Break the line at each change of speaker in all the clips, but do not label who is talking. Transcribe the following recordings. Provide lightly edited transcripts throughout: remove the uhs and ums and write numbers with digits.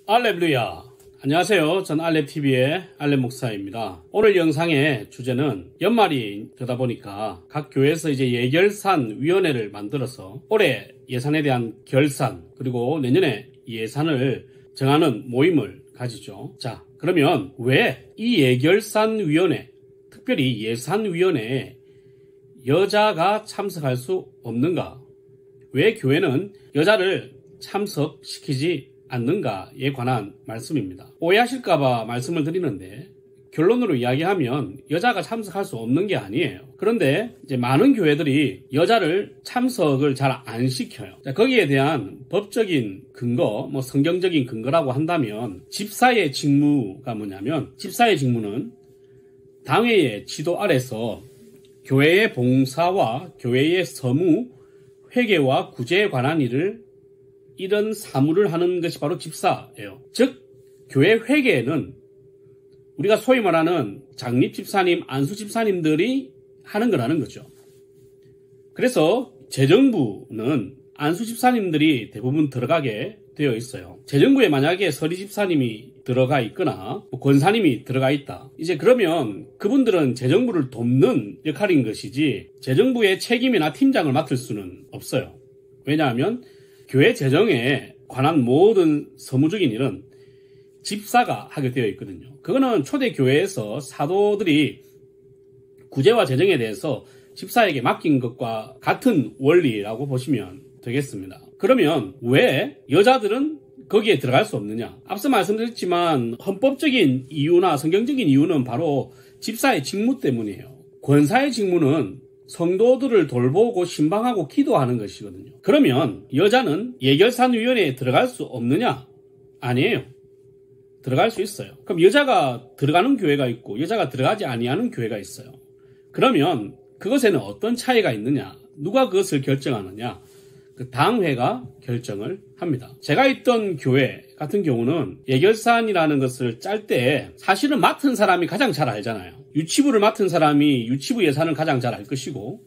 할렐루야. 안녕하세요. 전 알렙TV의 알렙 목사입니다. 오늘 영상의 주제는 연말이 되다 보니까 각 교회에서 이제 예결산 위원회를 만들어서 올해 예산에 대한 결산 그리고 내년에 예산을 정하는 모임을 가지죠. 자, 그러면 왜 이 예결산 위원회, 특별히 예산위원회에 여자가 참석할 수 없는가? 왜 교회는 여자를 참석시키지 않는가에 관한 말씀입니다. 오해하실까봐 말씀을 드리는데 결론으로 이야기하면 여자가 참석할 수 없는 게 아니에요. 그런데 이제 많은 교회들이 여자를 참석을 잘 안 시켜요. 자, 거기에 대한 법적인 근거, 성경적인 근거라고 한다면 집사의 직무가 뭐냐면 집사의 직무는 당회의 지도 아래서 교회의 봉사와 교회의 서무, 회계와 구제에 관한 이런 사무를 하는 것이 바로 집사예요. 즉 교회 회계는 우리가 소위 말하는 장립 집사님, 안수 집사님들이 하는 거라는 거죠. 그래서 재정부는 안수 집사님들이 대부분 들어가게 되어 있어요. 재정부에 만약에 서리 집사님이 들어가 있거나 권사님이 들어가 있다. 이제 그러면 그분들은 재정부를 돕는 역할인 것이지 재정부의 책임이나 팀장을 맡을 수는 없어요. 왜냐하면 교회 재정에 관한 모든 서무적인 일은 집사가 하게 되어 있거든요. 그거는 초대교회에서 사도들이 구제와 재정에 대해서 집사에게 맡긴 것과 같은 원리라고 보시면 되겠습니다. 그러면 왜 여자들은 거기에 들어갈 수 없느냐? 앞서 말씀드렸지만 헌법적인 이유나 성경적인 이유는 바로 집사의 직무 때문이에요. 권사의 직무는 성도들을 돌보고 신방하고 기도하는 것이거든요. 그러면 여자는 예결산위원회에 들어갈 수 없느냐? 아니에요. 들어갈 수 있어요. 그럼 여자가 들어가는 교회가 있고 여자가 들어가지 아니하는 교회가 있어요. 그러면 그것에는 어떤 차이가 있느냐? 누가 그것을 결정하느냐? 그 당회가 결정을 합니다. 제가 있던 교회 같은 경우는 예결산이라는 것을 짤 때 사실은 맡은 사람이 가장 잘 알잖아요. 유치부를 맡은 사람이 유치부 예산을 가장 잘 알 것이고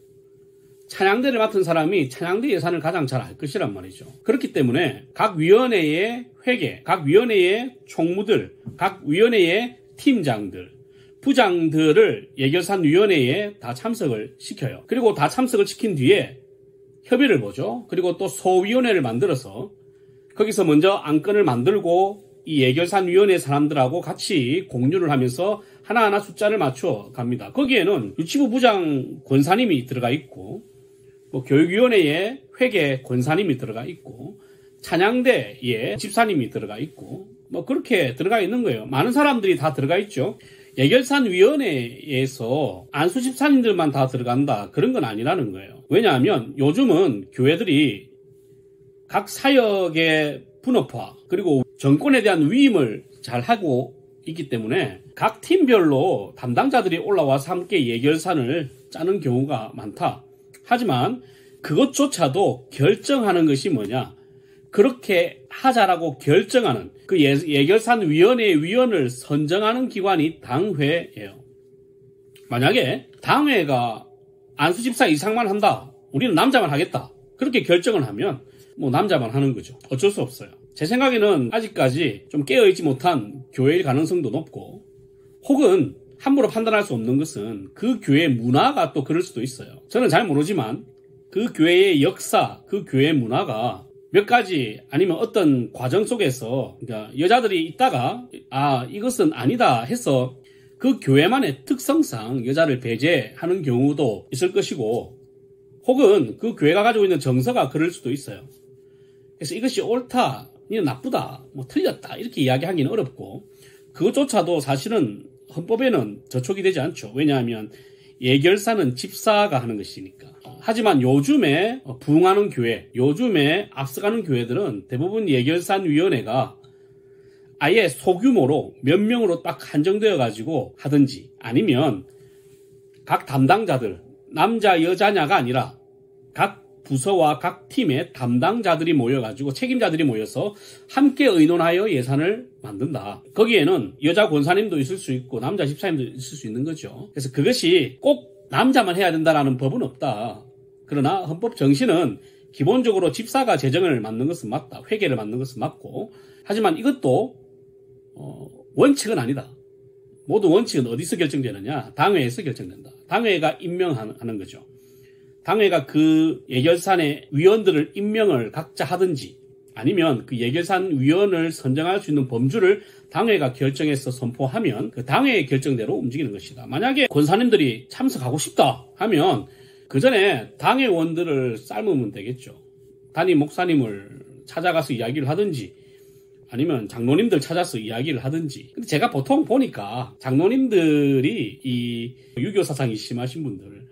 찬양대를 맡은 사람이 찬양대 예산을 가장 잘 알 것이란 말이죠. 그렇기 때문에 각 위원회의 회계, 각 위원회의 총무들, 각 위원회의 팀장들, 부장들을 예결산위원회에 다 참석을 시켜요. 그리고 다 참석을 시킨 뒤에 협의를 보죠. 그리고 또 소위원회를 만들어서 거기서 먼저 안건을 만들고 이 예결산위원회 사람들하고 같이 공유를 하면서 하나하나 숫자를 맞춰 갑니다. 거기에는 유치부 부장 권사님이 들어가 있고 교육위원회에 회계 권사님이 들어가 있고 찬양대에 집사님이 들어가 있고 그렇게 들어가 있는 거예요. 많은 사람들이 다 들어가 있죠. 예결산위원회에서 안수 집사님들만 다 들어간다 그런 건 아니라는 거예요. 왜냐하면 요즘은 교회들이 각 사역의 분업화 그리고 정권에 대한 위임을 잘 하고 있기 때문에 각 팀별로 담당자들이 올라와서 함께 예결산을 짜는 경우가 많다. 하지만 그것조차도 결정하는 것이 뭐냐? 그렇게 하자라고 결정하는 그 예결산위원회의 위원을 선정하는 기관이 당회예요. 만약에 당회가 안수집사 이상만 한다. 우리는 남자만 하겠다. 그렇게 결정을 하면 남자만 하는 거죠. 어쩔 수 없어요. 제 생각에는 아직까지 좀 깨어있지 못한 교회일 가능성도 높고 혹은 함부로 판단할 수 없는 것은 그 교회의 문화가 또 그럴 수도 있어요. 저는 잘 모르지만 그 교회의 역사, 그 교회의 문화가 몇 가지 아니면 어떤 과정 속에서 여자들이 있다가 이것은 아니다 해서 그 교회만의 특성상 여자를 배제하는 경우도 있을 것이고 혹은 그 교회가 가지고 있는 정서가 그럴 수도 있어요. 그래서 이것이 옳다, 이건 나쁘다, 틀렸다 이렇게 이야기하기는 어렵고 그것조차도 사실은 헌법에는 저촉이 되지 않죠. 왜냐하면 예결사는 집사가 하는 것이니까. 하지만 요즘에 부흥하는 교회, 요즘에 앞서가는 교회들은 대부분 예결산위원회가 아예 소규모로 몇 명으로 딱 한정되어 가지고 하든지 아니면 각 담당자들, 남자 여자냐가 아니라 각 부서와 각 팀의 담당자들이 모여가지고 책임자들이 모여서 함께 의논하여 예산을 만든다. 거기에는 여자 권사님도 있을 수 있고 남자 집사님도 있을 수 있는 거죠. 그래서 그것이 꼭 남자만 해야 된다라는 법은 없다. 그러나 헌법 정신은 기본적으로 집사가 재정을 맡는 것은 맞다. 회계를 맡는 것은 맞고, 하지만 이것도 원칙은 아니다. 모든 원칙은 어디서 결정되느냐? 당회에서 결정된다. 당회가 임명하는 거죠. 당회가 그 예결산의 위원들을 임명을 각자 하든지, 아니면 그 예결산 위원을 선정할 수 있는 범주를 당회가 결정해서 선포하면 그 당회의 결정대로 움직이는 것이다. 만약에 권사님들이 참석하고 싶다 하면 그 전에 당회원들을 삶으면 되겠죠. 담임 목사님을 찾아가서 이야기를 하든지, 아니면 장로님들 찾아서 이야기를 하든지. 근데 제가 보통 보니까 장로님들이 이 유교 사상이 심하신 분들,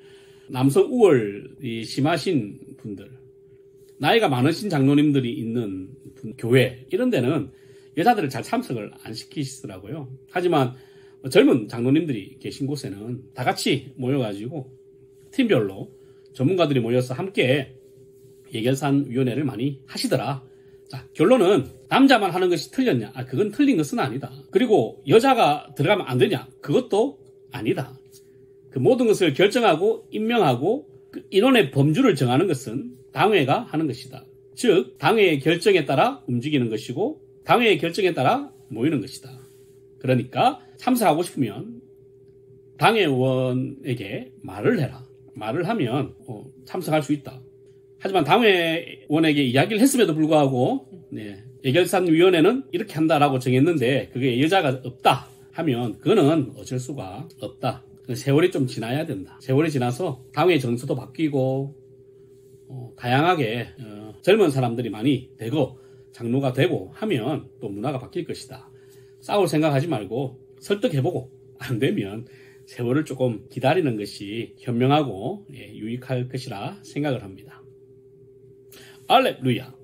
남성 우월이 심하신 분들, 나이가 많으신 장로님들이 있는 교회, 이런 데는 여자들을 잘 참석을 안 시키시더라고요. 하지만 젊은 장로님들이 계신 곳에는 다 같이 모여가지고 팀별로 전문가들이 모여서 함께 예결산 위원회를 많이 하시더라. 자, 결론은 남자만 하는 것이 틀렸냐? 그건 틀린 것은 아니다. 그리고 여자가 들어가면 안 되냐? 그것도 아니다. 그 모든 것을 결정하고 임명하고 그 인원의 범주를 정하는 것은 당회가 하는 것이다. 즉, 당회의 결정에 따라 움직이는 것이고 당회의 결정에 따라 모이는 것이다. 그러니까 참석하고 싶으면 당회원에게 말을 해라. 말을 하면 참석할 수 있다. 하지만 당회원에게 이야기를 했음에도 불구하고 예결산위원회는 이렇게 한다라고 정했는데 그게 여자가 없다 하면 그거는 어쩔 수가 없다. 세월이 좀 지나야 된다. 세월이 지나서 당회 정서도 바뀌고 다양하게 젊은 사람들이 많이 되고 장로가 되고 하면 또 문화가 바뀔 것이다. 싸울 생각하지 말고 설득해보고 안 되면 세월을 조금 기다리는 것이 현명하고 유익할 것이라 생각을 합니다. 알렐루야.